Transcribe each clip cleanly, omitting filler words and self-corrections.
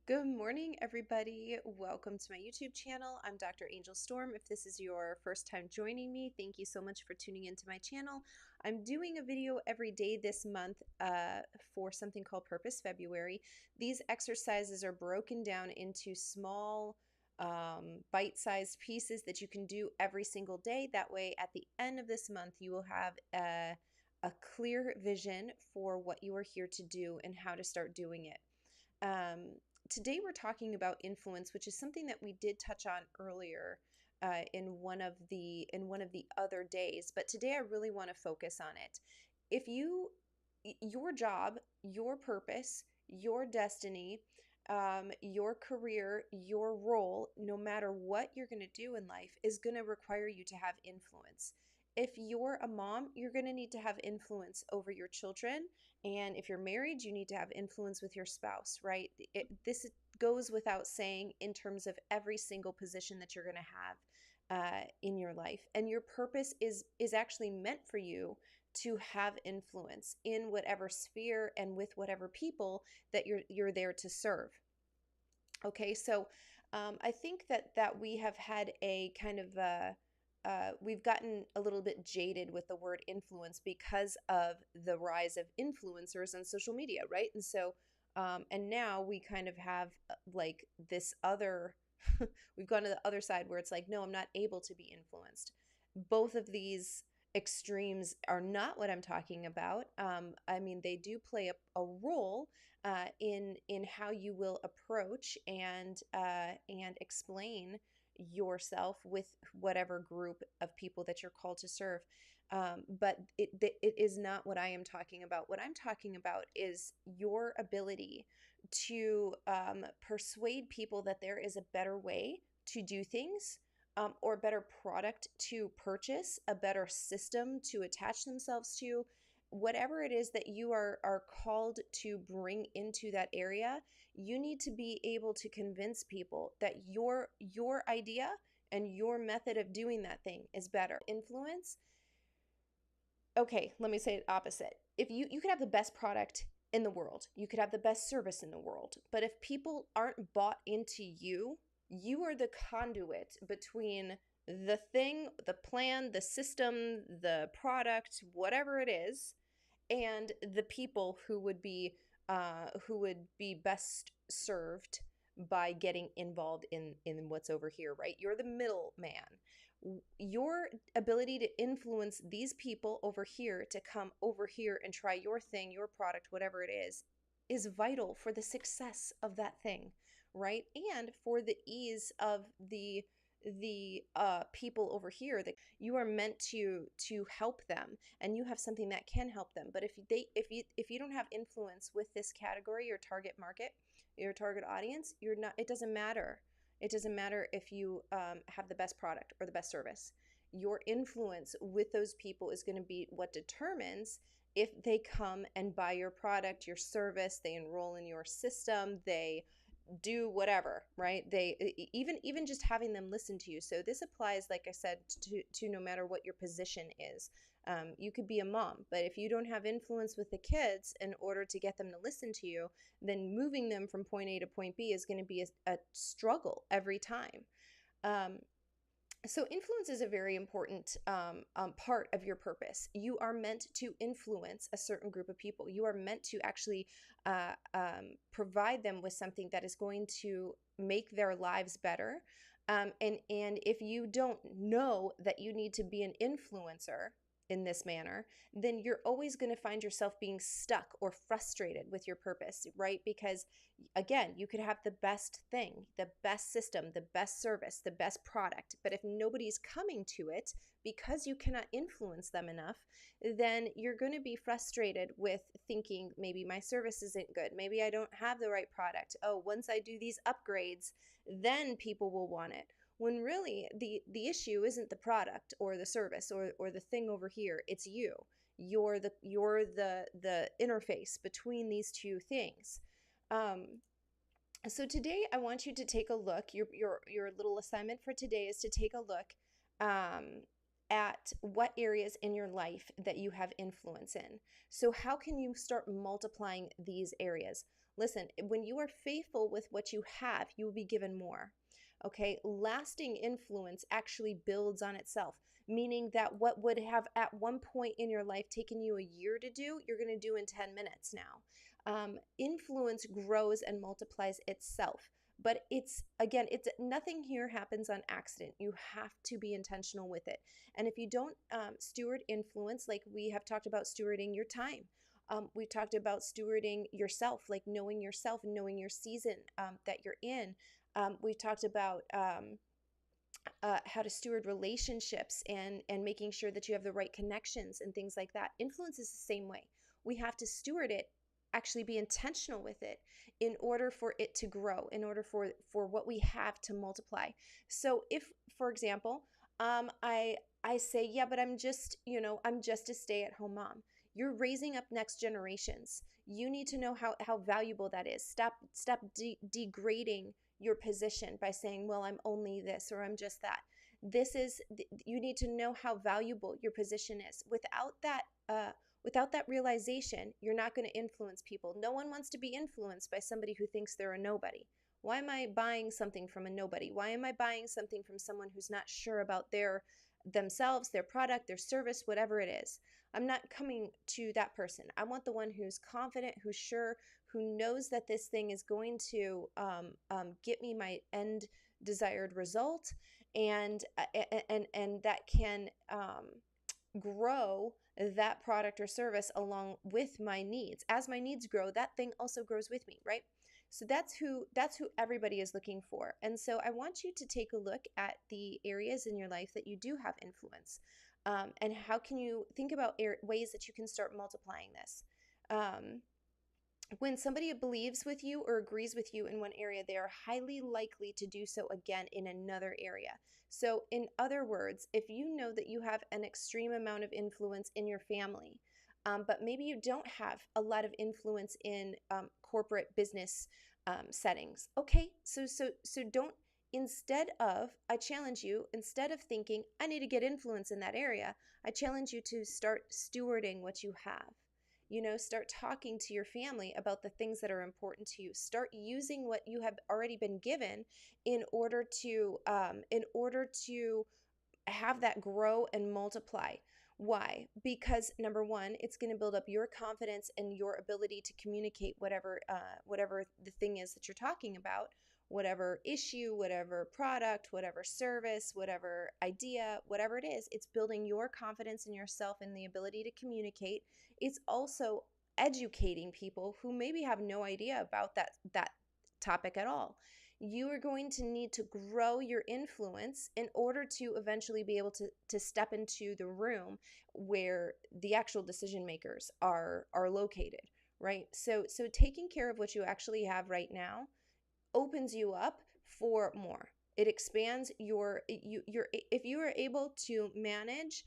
Good morning, everybody. Welcome to my YouTube channel. I'm Dr. Angel Storm. If this is your first time joining me, thank you so much for tuning into my channel. I'm doing a video every day this month for something called Purpose February. These exercises are broken down into small bite-sized pieces that you can do every single day. That way, at the end of this month, you will have a clear vision for what you are here to do and how to start doing it. Today we're talking about influence, which is something that we did touch on earlier in one of the other days, but today I really want to focus on it. If your job, your purpose, your destiny, your career, your role, no matter what you're going to do in life, is going to require you to have influence. If you're a mom, you're going to need to have influence over your children. And if you're married, you need to have influence with your spouse, right? This goes without saying in terms of every single position that you're going to have in your life. And your purpose is actually meant for you to have influence in whatever sphere and with whatever people that you're there to serve. Okay, so I think that we have had a kind of we've gotten a little bit jaded with the word influence because of the rise of influencers on social media, right? And so, and now we kind of have like this other, we've gone to the other side where it's like, no, I'm not able to be influenced. Both of these extremes are not what I'm talking about. I mean, they do play a role in how you will approach and explain yourself with whatever group of people that you're called to serve. But it is not what I am talking about. What I'm talking about is your ability to persuade people that there is a better way to do things, or a better product to purchase, a better system to attach themselves to. Whatever it is that you are called to bring into that area, you need to be able to convince people that your idea and your method of doing that thing is better. Influence. Okay, let me say it opposite. If you could have the best product in the world, you could have the best service in the world, but if people aren't bought into you, you are the conduit between the thing, the plan, the system, the product, whatever it is, and the people who would be best served by getting involved in what's over here, right? You're the middleman. Your ability to influence these people over here to come over here and try your thing, your product, whatever it is vital for the success of that thing, right? And for the ease of the people over here, that you are meant to help them, and you have something that can help them. But if you don't have influence with this category, your target market, your target audience, you're not. It doesn't matter. It doesn't matter if you have the best product or the best service. Your influence with those people is going to be what determines if they come and buy your product, your service, they enroll in your system, they do whatever, right? They even just having them listen to you. So this applies, like I said, to no matter what your position is. You could be a mom, but if you don't have influence with the kids in order to get them to listen to you, then moving them from point A to point B is going to be a struggle every time. So influence is a very important part of your purpose. You are meant to influence a certain group of people. You are meant to actually provide them with something that is going to make their lives better. And if you don't know that you need to be an influencer in this manner, then you're always going to find yourself being stuck or frustrated with your purpose, right? Because again, you could have the best thing, the best system, the best service, the best product, but if nobody's coming to it because you cannot influence them enough, then you're going to be frustrated with thinking, maybe my service isn't good, maybe I don't have the right product. Oh, once I do these upgrades, then people will want it. When really the issue isn't the product or the service or the thing over here, it's you. You're the interface between these two things. So today I want you to take a look. Your little assignment for today is to take a look at what areas in your life that you have influence in. So how can you start multiplying these areas? Listen, when you are faithful with what you have, you will be given more. Okay, lasting influence actually builds on itself, meaning that what would have at one point in your life taken you a year to do, you're going to do in 10 minutes now. Influence grows and multiplies itself. But it's nothing here happens on accident. You have to be intentional with it. And if you don't steward influence, like we have talked about stewarding your time, we talked about stewarding yourself, like knowing yourself and knowing your season that you're in. We talked about how to steward relationships and making sure that you have the right connections and things like that. Influence is the same way. We have to steward it, actually be intentional with it in order for it to grow, in order for what we have to multiply. So if, for example, I say, yeah, but I'm just a stay-at-home mom. You're raising up next generations. You need to know how valuable that is. Stop degrading your position by saying, well, I'm only this or I'm just that. You need to know how valuable your position is. Without that realization, you're not going to influence people. No one wants to be influenced by somebody who thinks they're a nobody. Why am I buying something from a nobody? Why am I buying something from someone who's not sure about themselves, their product, their service, whatever it is? I'm not coming to that person. I want the one who's confident, who's sure, who knows that this thing is going to get me my end desired result, and that can grow that product or service along with my needs. As my needs grow, that thing also grows with me, right? So that's who everybody is looking for. And so I want you to take a look at the areas in your life that you do have influence, and how can you think about ways that you can start multiplying this. When somebody believes with you or agrees with you in one area, they are highly likely to do so again in another area. So, in other words, if you know that you have an extreme amount of influence in your family, but maybe you don't have a lot of influence in corporate business settings, okay, so don't. I challenge you, instead of thinking, I need to get influence in that area, I challenge you to start stewarding what you have. Start talking to your family about the things that are important to you. Start using what you have already been given in order to have that grow and multiply. Why? Because number one, it's going to build up your confidence and your ability to communicate whatever the thing is that you're talking about, whatever issue, whatever product, whatever service, whatever idea, whatever it is. It's building your confidence in yourself and the ability to communicate. It's also educating people who maybe have no idea about that topic at all. You are going to need to grow your influence in order to eventually be able to step into the room where the actual decision makers are located, right? So taking care of what you actually have right now opens you up for more. It expands if you are able to manage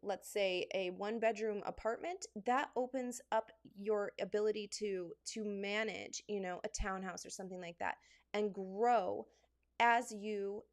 let's say a one bedroom apartment, that opens up your ability to manage, a townhouse or something like that, and grow as you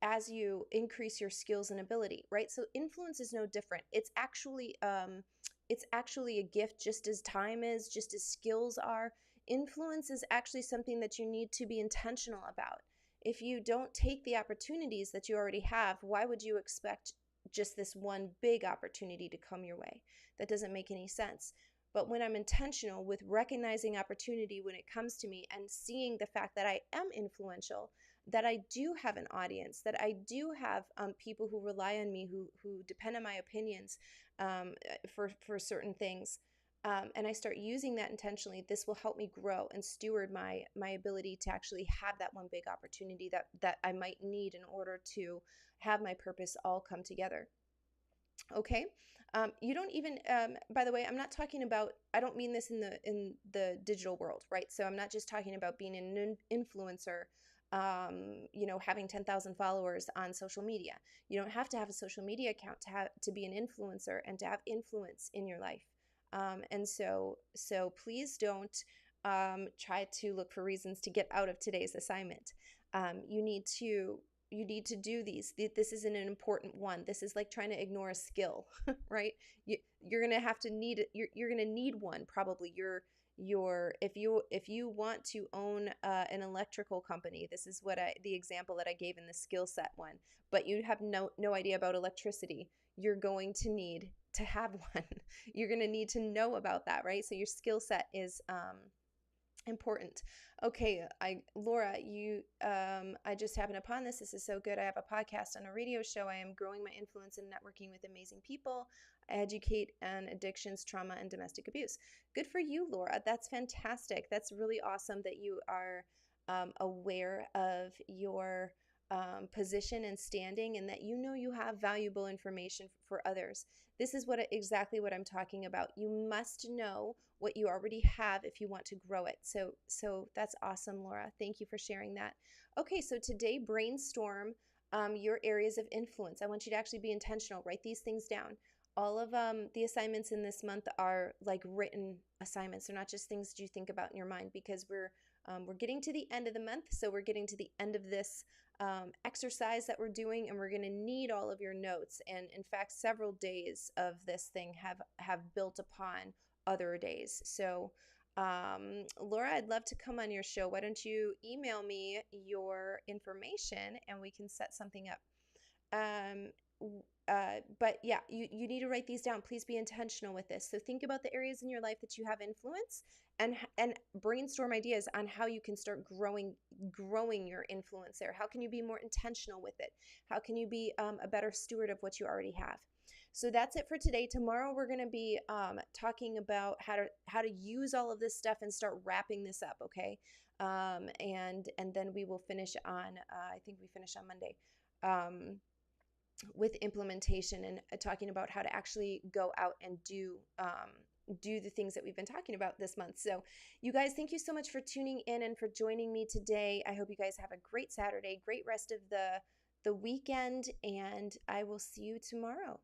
increase your skills and ability, right? So influence is no different. It's actually a gift, just as time is, just as skills are. Influence is actually something that you need to be intentional about. If you don't take the opportunities that you already have, why would you expect just this one big opportunity to come your way? That doesn't make any sense. But when I'm intentional with recognizing opportunity when it comes to me and seeing the fact that I am influential, that I do have an audience, that I do have people who rely on me, who depend on my opinions for certain things, and I start using that intentionally, this will help me grow and steward my ability to actually have that one big opportunity that I might need in order to have my purpose all come together. Okay. You don't even, by the way, I don't mean this in the digital world, right? So I'm not just talking about being an influencer, having 10,000 followers on social media. You don't have to have a social media account to be an influencer and to have influence in your life. And so please don't try to look for reasons to get out of today's assignment. You need to do these. This is an important one. This is like trying to ignore a skill, right? You're gonna have to need it. You're gonna need one probably. if you want to own an electrical company, this is what the example that I gave in the skill set one, but you have no idea about electricity, you're going to need to have one. You're going to need to know about that, right? So your skill set is important. Okay, Laura, I just happened upon this. This is so good. I have a podcast and a radio show. I am growing my influence in networking with amazing people. I educate on addictions, trauma, and domestic abuse. Good for you, Laura. That's fantastic. That's really awesome that you are aware of your position and standing, and that you know you have valuable information for others. This is exactly what I'm talking about. You must know what you already have if you want to grow it. So that's awesome, Laura. Thank you for sharing that. Okay, so today brainstorm your areas of influence. I want you to actually be intentional. Write these things down. All of the assignments in this month are like written assignments. They're not just things that you think about in your mind, because we're getting to the end of the month. So we're getting to the end of this exercise that we're doing, and we're going to need all of your notes. And in fact, several days of this thing have built upon other days. So Laura, I'd love to come on your show. Why don't you email me your information and we can set something up. Um, but yeah, you need to write these down. Please be intentional with this. So think about the areas in your life that you have influence, and brainstorm ideas on how you can start growing your influence there. How can you be more intentional with it? How can you be a better steward of what you already have? So that's it for today. Tomorrow we're going to be talking about how to use all of this stuff and start wrapping this up. Okay, and then we will finish on. I think we finish on Monday. With implementation and talking about how to actually go out and do the things that we've been talking about this month. So you guys, thank you so much for tuning in and for joining me today. I hope you guys have a great Saturday, great rest of the weekend, and I will see you tomorrow.